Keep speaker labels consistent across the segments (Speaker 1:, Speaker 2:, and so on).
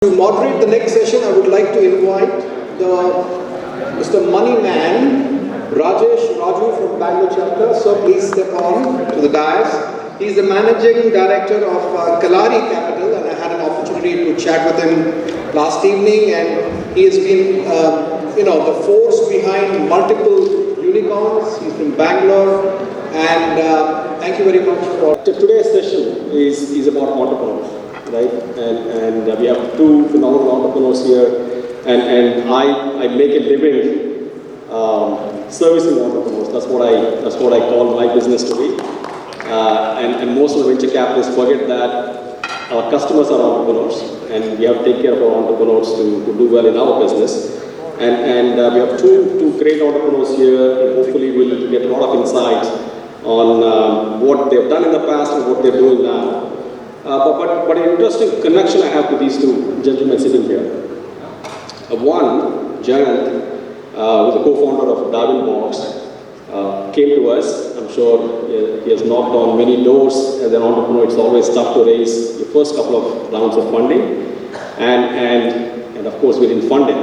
Speaker 1: To moderate the next session, I would like to invite Mr. Money Man, Raju from Bangalore chapter. So please step on to the dais. He is the managing director of Paleti Capital, and I had an opportunity to chat with him last evening. And he has been, the force behind multiple unicorns. He's from Bangalore, and thank you very much for
Speaker 2: today's session is about entrepreneurs. Right, and we have two phenomenal entrepreneurs here, and I make a living servicing entrepreneurs. That's what I call my business to be. And most of the venture capitalists forget that our customers are entrepreneurs, and we have to take care of our entrepreneurs to do well in our business. And we have two great entrepreneurs here, and hopefully we'll get a lot of insights on what they've done in the past and what they're doing now. But an interesting connection I have to these two gentlemen sitting here. One, Jayant, who's a co-founder of AIBIZ, came to us. I'm sure he has knocked on many doors. As an entrepreneur, it's always tough to raise the first couple of rounds of funding. And of course, we didn't fund it.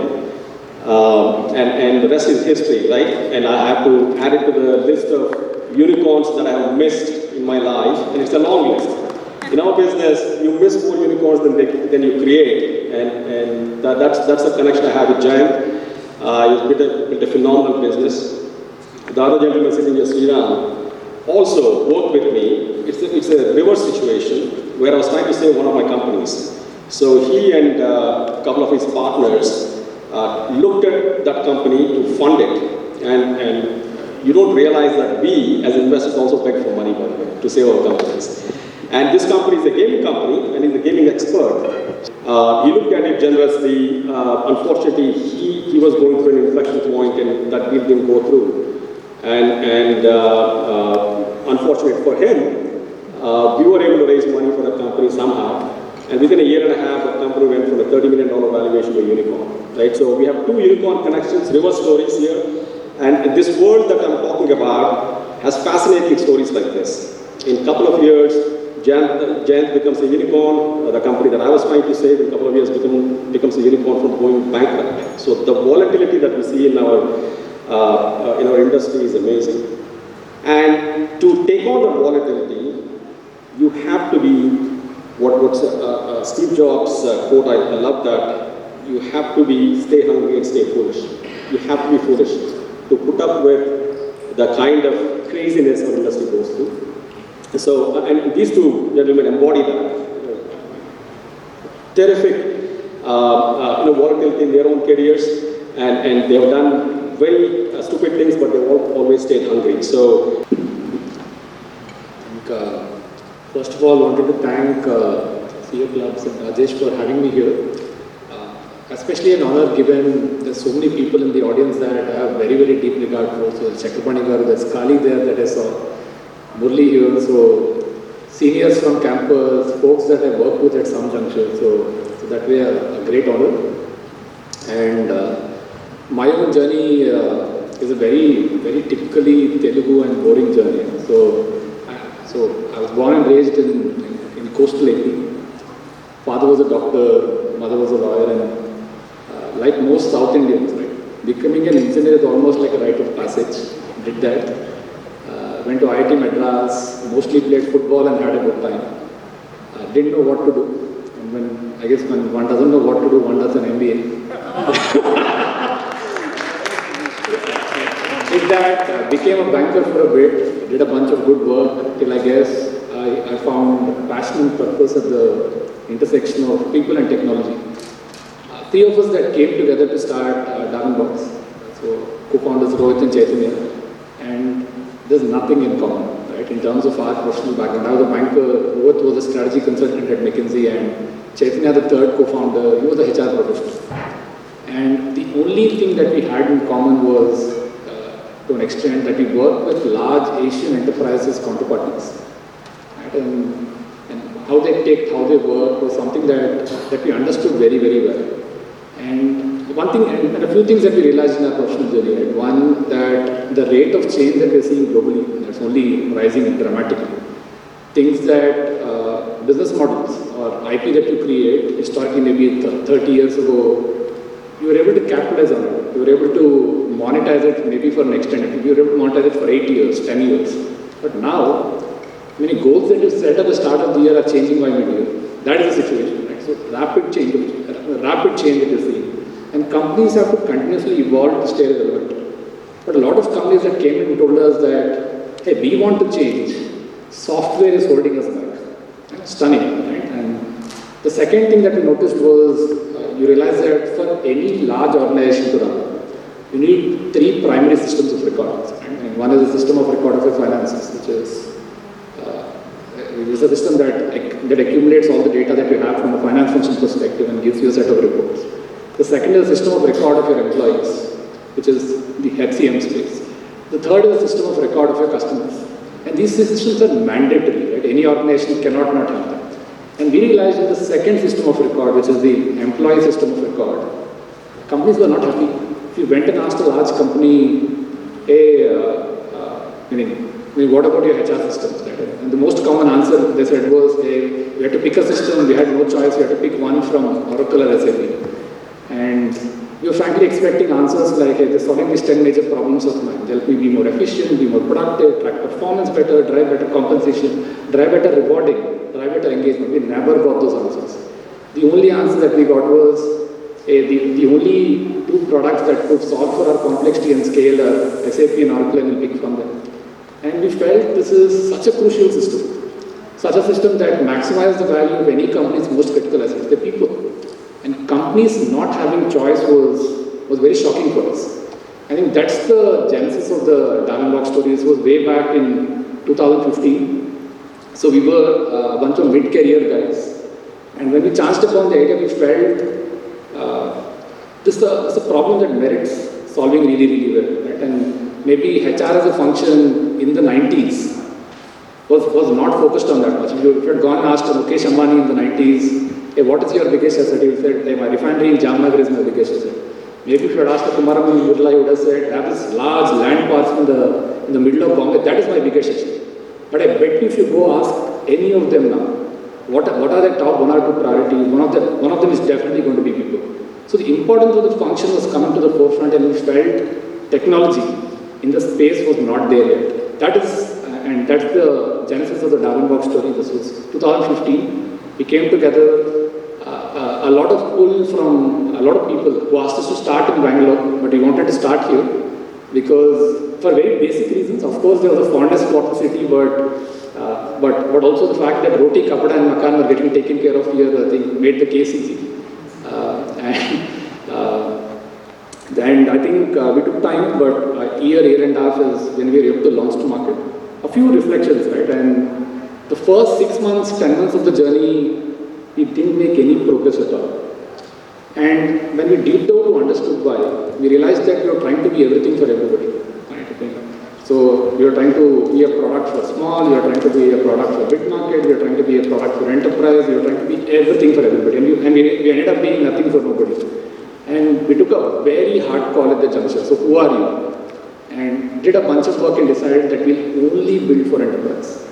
Speaker 2: And the rest is history, right? And I have to add it to the list of unicorns that I have missed in my life, and it's a long list. In our business, you miss more unicorns than you create, and that's the connection I have with Jayant. He's built a phenomenal business. The other gentleman sitting here, Sriram, also worked with me. It's a reverse situation where I was trying to save one of my companies. So he and a couple of his partners looked at that company to fund it, and you don't realize that we as investors also beg for money, by the way, to save our companies. And this company is a gaming company, and he's a gaming expert. He looked at it generously. Unfortunately, he was going through an inflection point, and that deal didn't go through. And unfortunately for him, we were able to raise money for the company somehow. And within a year and a half, the company went from a $30 million valuation to a unicorn. Right? So we have two unicorn connections, reverse stories here. And this world that I'm talking about has fascinating stories like this. In a couple of years, Jayant becomes a unicorn. The company that I was trying to save in a couple of years becomes a unicorn from going bankrupt. So the volatility that we see in our industry is amazing. And to take on the volatility, you have to be what's Steve Jobs' quote. I love that. You have to stay hungry and stay foolish. You have to be foolish to put up with the kind of craziness our industry goes through. So, and these two gentlemen embody that. Terrific, volatility in their own careers, and they have done very stupid things, but they've always stayed hungry. So,
Speaker 3: first of all, I wanted to thank CEO Clubs and Rajesh for having me here. Especially an honor given there's so many people in the audience that I have very, very deep regard for. So, Chakrapani Garu, there's Kali there that I saw. Murli here, so seniors from campus, folks that I worked with at some juncture, so that way a great honor. And my own journey is a very, very typically Telugu and boring journey. So I was born and raised in coastal AP. Father was a doctor, mother was a lawyer, and like most South Indians, right, becoming an engineer is almost like a rite of passage. Did that. Went to IIT Madras, mostly played football and had a good time. Didn't know what to do. And when one doesn't know what to do, one does an MBA. Did that, became a banker for a bit, did a bunch of good work till I found passion and purpose at the intersection of people and technology. Three of us that came together to start Box. So co-founders Rohit and Chaitanya. And there's nothing in common, right, in terms of our professional background. I was a banker, Rohit was a strategy consultant at McKinsey, and Chaitanya, the third co-founder, he was a HR professional. And the only thing that we had in common was, to an extent, that we worked with large Asian enterprises counterparties. Right? And how they work was something that we understood very, very well. And one thing, and a few things that we realized in our professional journey, right? One, that the rate of change that we're seeing globally, that's only rising dramatically. things that business models or IP that you create, historically maybe 30 years ago, you were able to capitalize on it. You were able to monetize it maybe for an extended. You were able to monetize it for 8 years, 10 years. But now, many goals that you set at the start of the year are changing by mid-year. That is the situation, right? So rapid change that you see. And companies have to continuously evolve to stay relevant. But a lot of companies that came in and told us that, hey, we want to change. Software is holding us back. Right? Stunning, right? And the second thing that we noticed was you realize that for any large organization to run, you need 3 primary systems of record. Right? And one is the system of record of your finances, which is a system that accumulates all the data that you have from a finance function perspective and gives you a set of reports. The second is the system of record of your employees, which is the HCM space. The third is the system of record of your customers. And these systems are mandatory, right? Any organization cannot not have them. And we realized that the second system of record, which is the employee system of record, companies were not happy. If you went and asked a large company, hey, what about your HR systems? Right? And the most common answer they said was, hey, we had to pick a system, we had no choice, we had to pick one from Oracle or SAP. And we were frankly expecting answers like, hey, they're solving these 10 major problems of mine. They'll help me be more efficient, be more productive, track performance better, drive better compensation, drive better rewarding, drive better engagement. We never got those answers. The only answer that we got was, the only 2 products that could solve for our complexity and scale are SAP and Oracle, and we'll pick from them. And we felt this is such a crucial system, such a system that maximizes the value of any company's most critical assets, the people. And companies not having choice was very shocking for us. I think that's the genesis of the Diamond story. This was way back in 2015. So we were a bunch of mid-career guys. And when we chanced upon the idea, we felt this is a problem that merits solving really, really well. Right? And maybe HR as a function in the 90s was not focused on that much. If you had gone and asked Mukesh Ambani in the 90s, hey, what is your biggest asset? He would say, hey, my refinery in Jamnagar is my biggest asset. Maybe if you had asked Kumaram in Burla, he would have said, I have this large land parcel in the middle of Bombay, that is my biggest asset. But I bet you if you go ask any of them now, what are their top 1 or 2 priorities, one of them is definitely going to be people. So the importance of the function was coming to the forefront, and we felt technology in the space was not there yet. That's the genesis of the Darwin story. This was 2015. We came together, a lot of pull from a lot of people who asked us to start in Bangalore, but we wanted to start here because for very basic reasons. Of course, there was a fondness for the city, but also the fact that roti, kapada and makan were getting taken care of here, I think made the case easy. And I think we took time, but a year and a half is when we were able to launch to market. A few reflections, right? And the first 6 months, 10 months of the journey, we didn't make any progress at all. And when we deep dove to understood why, we realized that we were trying to be everything for everybody. Right? So we were trying to be a product for small, we were trying to be a product for big market, we were trying to be a product for enterprise, we were trying to be everything for everybody. And we ended up being nothing for nobody. And we took a very hard call at the juncture. So who are you? And did a bunch of work and decided that we'll only build for enterprise.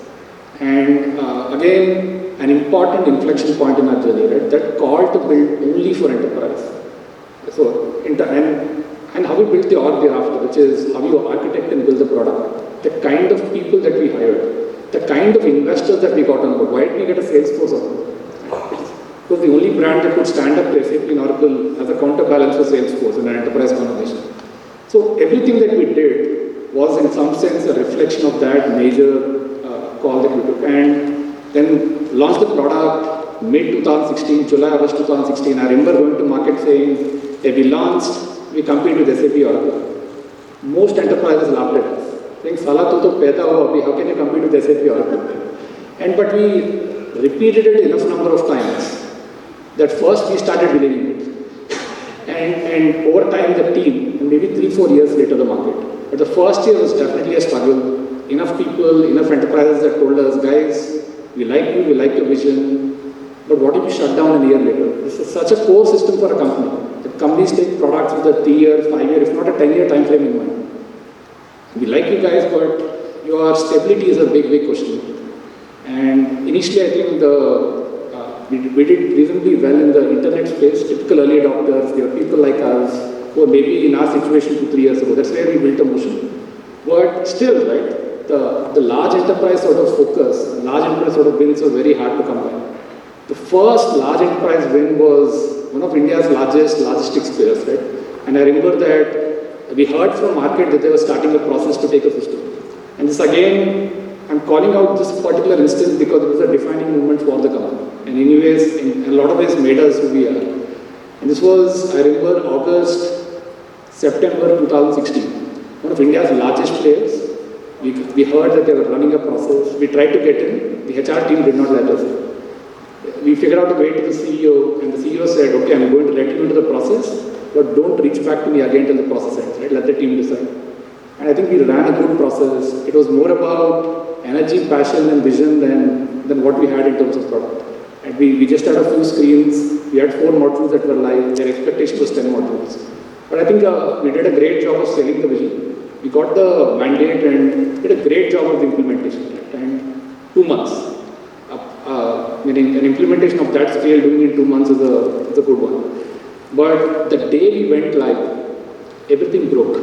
Speaker 3: And again, an important inflection point in our journey, right? That call to build only for enterprise. So, and how we built the org thereafter, which is how you architect and build the product. The kind of people that we hired, the kind of investors that we got on board. Why did we get a sales force on board? Because the only brand that could stand up to SAP and Oracle as a counterbalance for Salesforce in an enterprise conversation. So everything that we did was in some sense a reflection of that major call that we took. And then launched the product mid-2016, July, August 2016. I remember going to market saying, hey, we launched, we compete with SAP Oracle. Most enterprises laughed at us. Saying, Sala tu to paida ho abhi, how can you compete with SAP Oracle? But we repeated it enough number of times that first we started believing it. And over time the team, and maybe 3-4 years later the market. But the first year was definitely a struggle. Enough people, enough enterprises that told us, guys, we like you, we like your vision, but what if you shut down a year later? This is such a core system for a company. That companies take products with a 3-year, 5-year, if not a 10-year time frame in mind. We like you guys, but your stability is a big, big question. And initially, I think we did reasonably well in the internet space. Typical early adopters, there are people like us who were maybe in our situation 2-3 years ago. That's where we built a motion. But still, right, the large enterprise sort of focus, large enterprise sort of wins are very hard to come by. The first large enterprise win was one of India's largest logistics players, right? And I remember that we heard from market that they were starting a process to take a system. And this again, I'm calling out this particular instance because it was a defining moment for the company. And in a lot of ways made us who we are. And this was, I remember, September 2016. One of India's largest players. We heard that they were running a process. We tried to get in. The HR team did not let us in. We figured out a way to the CEO, and the CEO said, okay, I'm going to let you into the process, but don't reach back to me again till the process ends, right? Let the team decide. And I think we ran a good process. It was more about energy, passion, and vision than what we had in terms of product. And we just had a few screens. We had 4 modules that were live. Their expectation was 10 modules. But I think we did a great job of selling the vision. We got the mandate and did a great job of the implementation. Right? And 2 months. Meaning an implementation of that scale doing in 2 months is a good one. But the day we went live, everything broke.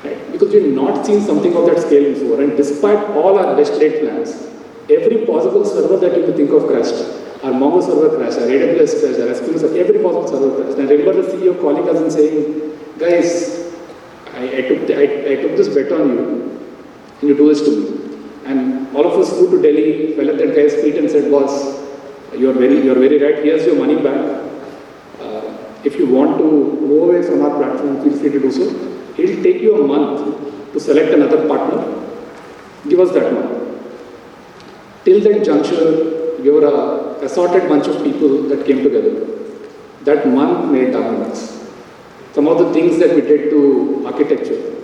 Speaker 3: Right? Because we had not seen something of that scale before. And despite all our best laid plans, every possible server that you could think of crashed. Our Mongo server crashed, our AWS crashed, our SQL server, every possible server crashed. And I remember the CEO calling us and saying, guys, I took this bet on you, and you do this to me. And all of us flew to Delhi, fell at that guy's feet and said, boss, you're very right, here's your money back. If you want to move away from our platform, feel free to do so. It'll take you a month to select another partner. Give us that month. Till that juncture, we were an assorted bunch of people that came together. That month made dominance. Some of the things that we did to architecture,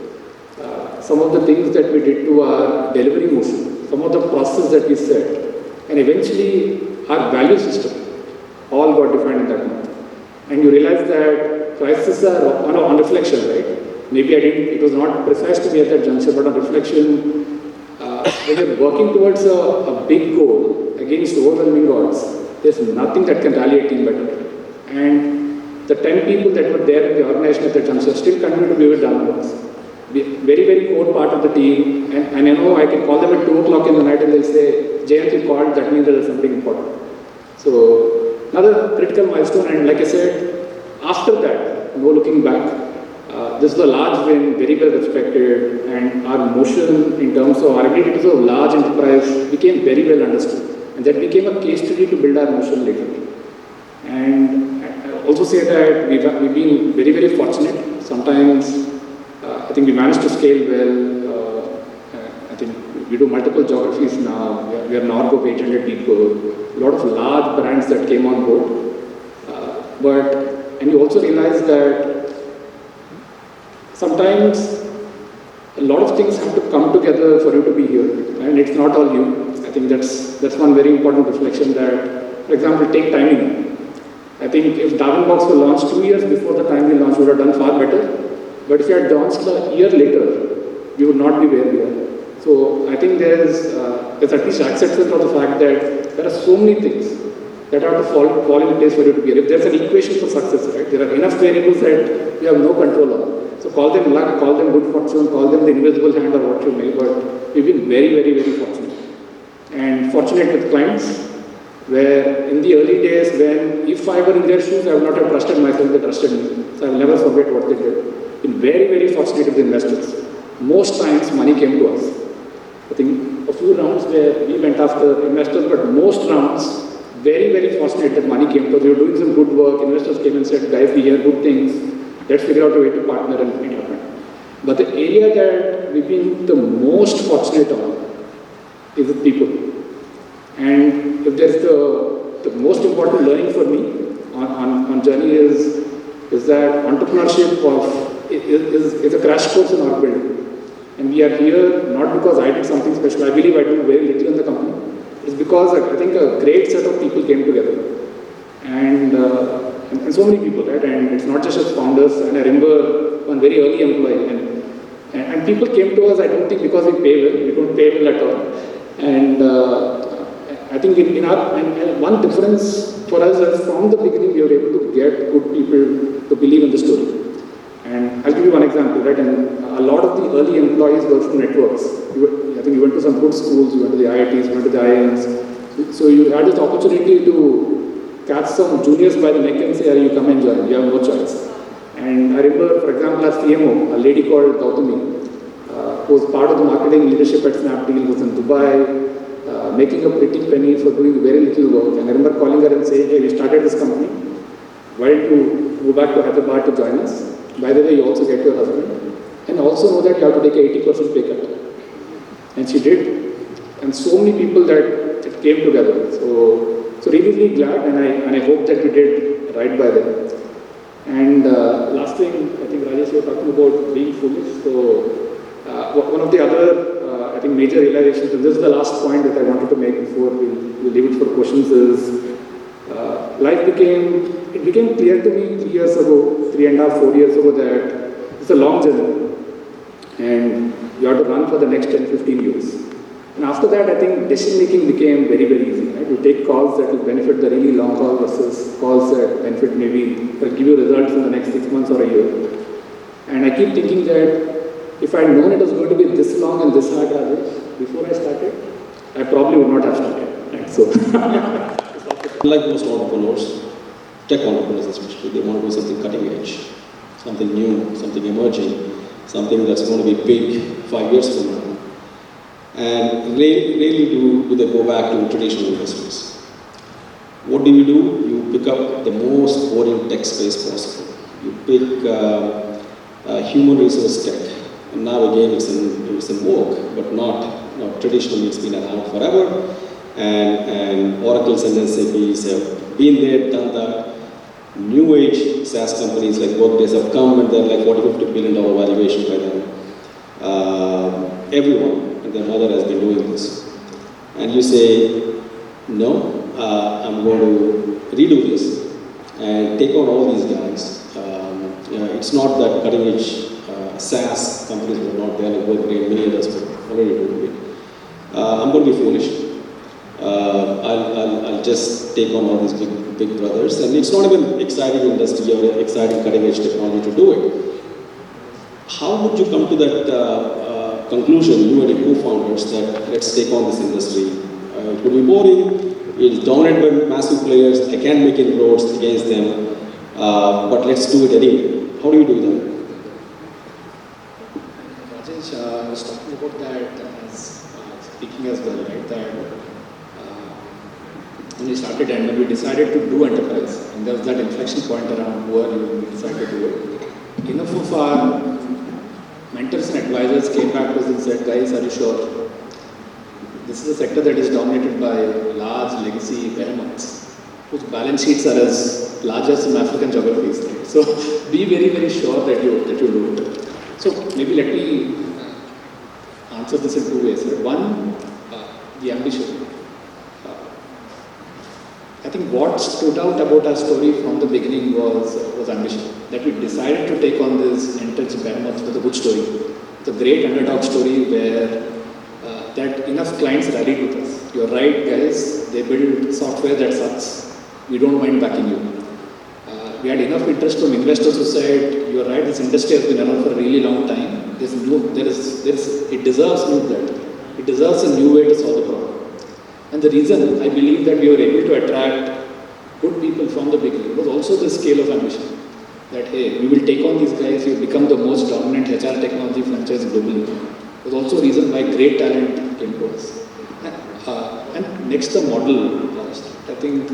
Speaker 3: some of the things that we did to our delivery motion, some of the processes that we set, and eventually our value system all got defined in that month. And you realize that crises are on reflection, right? Maybe it was not precise to me at that juncture, but on reflection, when you're working towards a big goal against overwhelming odds, there's nothing that can rally a team better. And the 10 people that were there in the organization at that juncture still continue to be with downwards. Very, very core part of the team. And I know I can call them at 2 o'clock in the night and they'll say, Jayant, you called, that means there is something important. So, another critical milestone. And like I said, after that, no looking back, this is a large win, very well respected, and our motion in terms of our ability to serve large enterprise became very well understood. And that became a case study to build our motion later. And I also say that we've been very, very fortunate. Sometimes I think we managed to scale well. I think we do multiple geographies now. We are an org of 800 people. A lot of large brands that came on board. And you also realize that sometimes a lot of things have to come together for you to be here, and it's not all you. I think that's one very important reflection that, for example, take timing. I think if Darwinbox were launched 2 years before the time we launched, we would have done far better. But if we had launched a year later, we would not be where we are. So I think there's at least acceptance of the fact that there are so many things that have to fall in place for you to be here. If there's an equation for success, right? There are enough variables that you have no control on. So call them luck, call them good fortune, call them the invisible hand or what you may, but we've been very, very, very fortunate. And fortunate with clients, where in the early days when if I were in their shoes, I would not have trusted myself, they trusted me. So I will never forget what they did. Been very, very fortunate with investors. Most times money came to us. I think a few rounds where we went after investors, but most rounds, very, very fortunate that money came to us. We were doing some good work, investors came and said, guys, we hear good things. Let's figure out a way to partner and it happened. But the area that we've been the most fortunate on is with people. And if there's the most important learning for me on journey is that entrepreneurship is a crash course in our building. And we are here not because I did something special. I believe I do very little in the company. It's because I think a great set of people came together. And so many people, right? And it's not just as founders. And I remember one very early employee. And people came to us, I don't think because we pay well. We don't pay well at all. And I think in our, and one difference for us is from the beginning we were able to get good people to believe in the story. And I'll give you one example, right? And a lot of the early employees were from networks. I think you went to some good schools, you went to the IITs, you went to the IIMs. So you had this opportunity to catch some juniors by the neck and say, you come and join, you have no choice. And I remember, for example, our CMO, a lady called Gautami, who was part of the marketing leadership at Snapdeal, was in Dubai, making a pretty penny for doing very little work. And I remember calling her and saying, hey, we started this company. Why don't you go back to Hyderabad to join us? By the way, you also get your husband. And also know that you have to take an 80% pay cut. And she did. And so many people that it came together. So really glad, and I hope that we did right by them. And last thing, I think Rajesh, you were talking about being foolish. So one of the other, I think, major realizations, and this is the last point that I wanted to make before we leave it for questions, is life became clear to me 3 years ago, 3.5, 4 years ago, that it's a long journey and you have to run for the next 10, 15 years. And after that, I think decision making became very, very easy. Right? You take calls that will benefit the really long haul versus calls that benefit maybe, that give you results in the next 6 months or a year. And I keep thinking that if I had known it was going to be this long and this hard, before I started, I probably would not have started. Right? So,
Speaker 2: like most entrepreneurs, tech entrepreneurs especially, they want to do something cutting edge, something new, something emerging, something that's going to be big 5 years from now. And rarely do they go back to traditional industries. What do? You pick up the most boring tech space possible. You pick human resource tech. And now again it's in vogue, but not traditionally. It's been around forever. And Oracles and SAPs have been there, done that. New age SaaS companies like Workdays have come and they're like $40-50 billion valuation by them. Everyone and their mother has been doing this. And you say, no, I'm going to redo this and take on all these guys. It's not that cutting edge SaaS companies were not there, like Workday, many others were already doing it. I'm going to be foolish. I'll just take on all these big brothers, and it's not even exciting industry or exciting cutting edge technology to do it. How would you come to that conclusion, you and your co-founders, that let's take on this industry? It will be boring, it's dominated by massive players, I can't make inroads against them, but let's do it anyway. How do you do that?
Speaker 3: Rajesh, I was talking about that as speaking as well, right? That when we started and when we decided to do enterprise, and there was that inflection point around where we decided to do it. Enough of our mentors and advisors came back to us and said, guys, are you sure? This is a sector that is dominated by large legacy behemoths, whose balance sheets are as large as some African geographies. Right? So be very, very sure that you do it. So maybe let me answer this in 2 ways. Right? One, the ambition. I think what stood out about our story from the beginning was ambition. That we decided to take on this entrenched behemoth with a good story. It's a great underdog story where that enough clients rallied with us. You're right, guys, they build software that sucks. We don't mind backing you. We had enough interest from investors who said, you're right, this industry has been around for a really long time. It deserves new blood. It deserves a new way to solve the problem. And the reason I believe that we were able to attract good people from the beginning was also the scale of ambition. That, hey, we will take on these guys, we will become the most dominant HR technology franchise globally. It was also a reason why great talent came to us. And next, the model. I think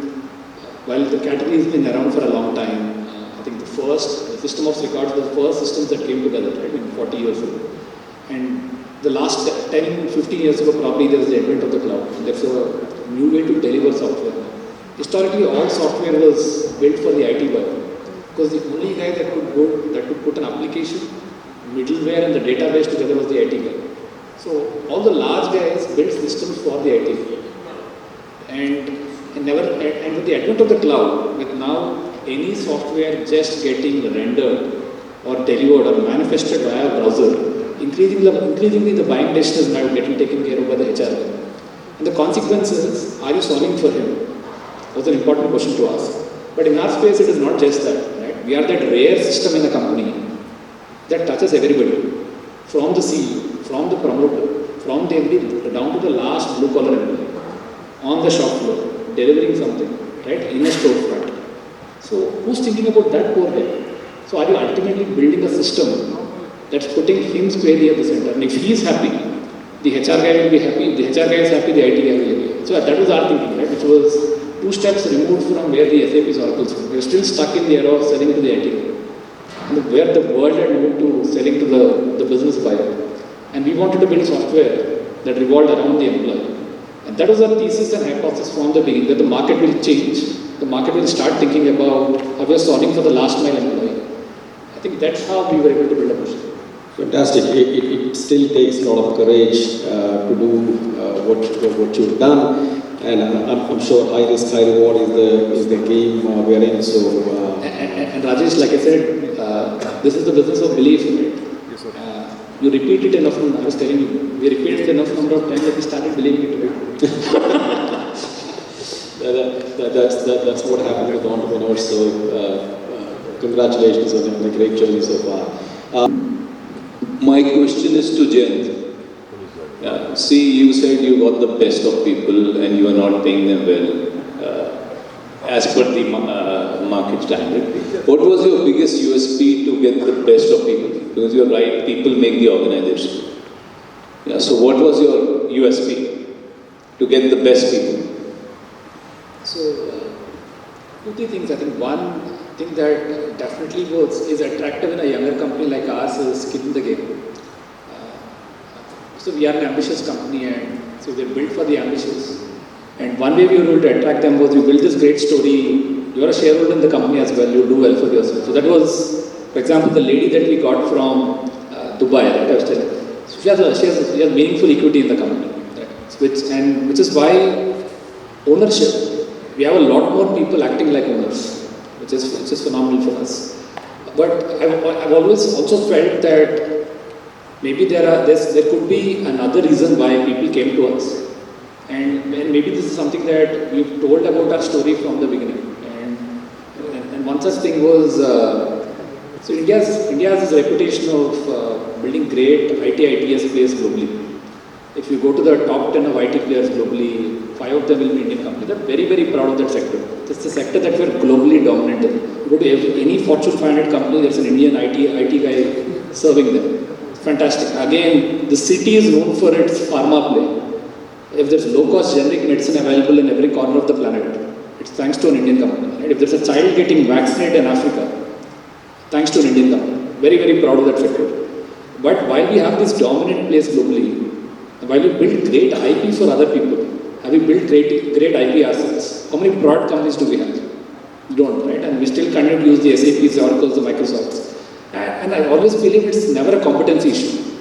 Speaker 3: while the category has been around for a long time, I think the system of records, the first systems that came together, right, 40 years ago. And the last 10, 15 years ago, probably there was the advent of the cloud. There's a new way to deliver software. Historically, all software was built for the IT world. Because the only guy that could put an application, middleware and the database together was the IT guy. So all the large guys built systems for the IT. And with the advent of the cloud, with now any software just getting rendered or delivered or manifested via a browser, increasingly the buying decision is now getting taken care of by the HR guy. And the consequences, are you solving for him? Was an important question to ask. But in our space, it is not just that. Right? We are that rare system in a company that touches everybody, from the CEO, from the promoter, from the MD, down to the last blue-collar employee, on the shop floor, delivering something, right, in a storefront. So who's thinking about that poor guy? So are you ultimately building a system that's putting him squarely at the center? And if he is happy, the HR guy will be happy. If the HR guy is happy, the IT guy will be happy. So that was our thinking, right, which was 2 steps removed from where the SAP's oracles were. We were still stuck in the era of selling to the IT guy. And where the world had moved to selling to the business buyer. And we wanted to build software that revolved around the employee. And that was our thesis and hypothesis from the beginning, that the market will change. The market will start thinking about how we are solving for the last mile employee. I think that's how we were able to build a machine.
Speaker 2: Fantastic. It still takes a lot of courage to do what you've done. And I'm sure high risk, high reward is the game we're in. So,
Speaker 3: and Rajesh, like I said, this is the business of belief, right? Yes, sir. You repeat it enough. I was telling you, we repeated it enough number of times that we started believing it. That's what happened with entrepreneurs. So, congratulations on the great journey so far.
Speaker 4: My question is to Jayant. See, you said you got the best of people and you are not paying them well as per the market standard. What was your biggest USP to get the best of people? Because you're right, people make the organization. Yeah, so what was your USP to get the best people?
Speaker 3: So, 2-3 things. I think one thing that definitely is attractive in a younger company like ours is skin in the game. So we are an ambitious company, and so we're built for the ambitious. And one way we were able to attract them was we built this great story. You're a shareholder in the company as well, you do well for yourself. So that was, for example, the lady that we got from Dubai, right, I was telling. So she has meaningful equity in the company, right? Which is why ownership, we have a lot more people acting like owners, which is phenomenal for us. But I've always also felt that maybe there could be another reason why people came to us. And maybe this is something that we've told about our story from the beginning. And one such thing was, so India has this reputation of building great ITS players globally. If you go to the top 10 of IT players globally, 5 of them will be Indian companies. They're very, very proud of that sector. It's a sector that we're globally dominant in. You go to any Fortune 500 company, there's an Indian IT guy serving them. Fantastic. Again, the city is known for its pharma play. If there's low-cost generic medicine available in every corner of the planet, it's thanks to an Indian company. Right? If there's a child getting vaccinated in Africa, thanks to an Indian company. Very, very proud of that sector. But while we have this dominant place globally, while we build great IP for other people, have we built great IP assets? How many product companies do we have? We don't, right? And we still continue to use the SAPs, the Oracles, the Microsofts. And I always believe it's never a competency issue.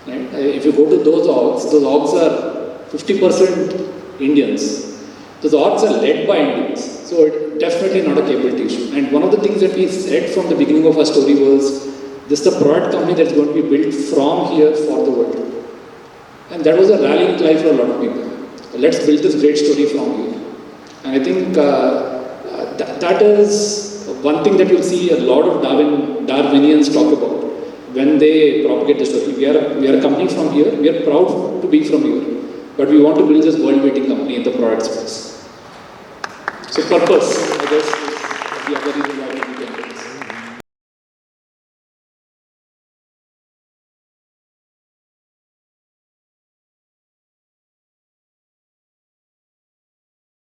Speaker 3: Right? If you go to those orgs are 50% Indians. Those orgs are led by Indians. So it's definitely not a capability issue. And one of the things that we said from the beginning of our story was, this is the product company that's going to be built from here for the world. And that was a rallying cry for a lot of people. Let's build this great story from here. And I think that is one thing that you'll see a lot of Darwinians talk about when they propagate the story. We are a company from here. We are proud to be from here. But we want to build this world-beating company in the product space. So purpose, I guess, is the other reason why we can do it.